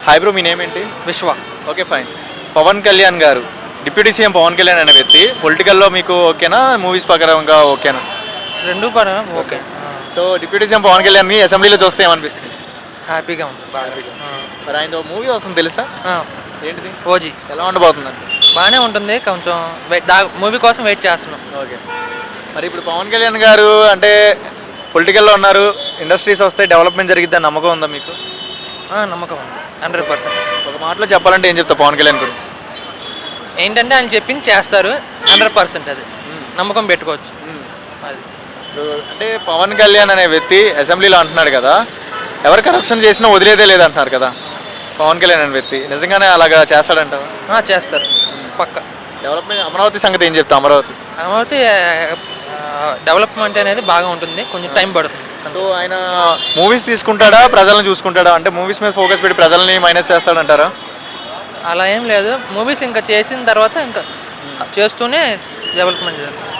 Hi bro, మీ name ఏంటి? విశ్వ. Okay fine. Pawan Kalyan గారు, డిప్యూటీ సీఎం పవన్ కళ్యాణ్ అనే వ్యక్తి పొలిటికల్లో మీకు ఓకేనా, మూవీస్ ప్రకారంగా ఓకేనా? రెండు పరం okay. So deputy CM Pawan కళ్యాణ్ని అసెంబ్లీలో చూస్తే ఏమనిపిస్తుంది? హ్యాపీగా ఉంది బాగా. మరి ఆయన మూవీ వస్తుంది తెలుసా? ఏంటిది? ఓజీ ఎలా ఉండబోతుందండి? బాగానే ఉంటుంది. కొంచెం మూవీ కోసం వెయిట్ చేస్తున్నాం. ఓకే. మరి ఇప్పుడు పవన్ కళ్యాణ్ గారు అంటే పొలిటికల్లో ఉన్నారు, ఇండస్ట్రీస్ వస్తే డెవలప్మెంట్ జరిగిద్దని నమ్మకం ఉందా మీకు? నమ్మకం ఉంది 100%. ఒక మాటలో చెప్పాలంటే ఏం చెప్తా పవన్ కళ్యాణ్ గురించి? ఏంటంటే ఆయన చెప్పింది చేస్తారు 100%. అది నమ్మకం పెట్టుకోవచ్చు. అది అంటే పవన్ కళ్యాణ్ అనే వ్యక్తి అసెంబ్లీలో అంటున్నాడు కదా, ఎవరు కరప్షన్ చేసినా వదిలేదే లేదంటున్నారు కదా. పవన్ కళ్యాణ్ అనే వ్యక్తి నిజంగానే అలాగా చేస్తాడంటావా? చేస్తారు పక్క. డెవలప్మెంట్ అమరావతి సంగతి ఏం చెప్తా? అమరావతి డెవలప్మెంట్ అనేది బాగా ఉంటుంది, కొంచెం టైం పడుతుంది. సో ఆయన మూవీస్ తీసుకుంటాడా, ప్రజలను చూసుకుంటాడా? అంటే మూవీస్ మీద ఫోకస్ పెట్టి ప్రజల్ని మైనస్ చేస్తాడంటారా? అలా ఏం లేదు. మూవీస్ ఇంకా చేసిన తర్వాత ఇంకా చేస్తూనే డెవలప్మెంట్ చేస్తారు.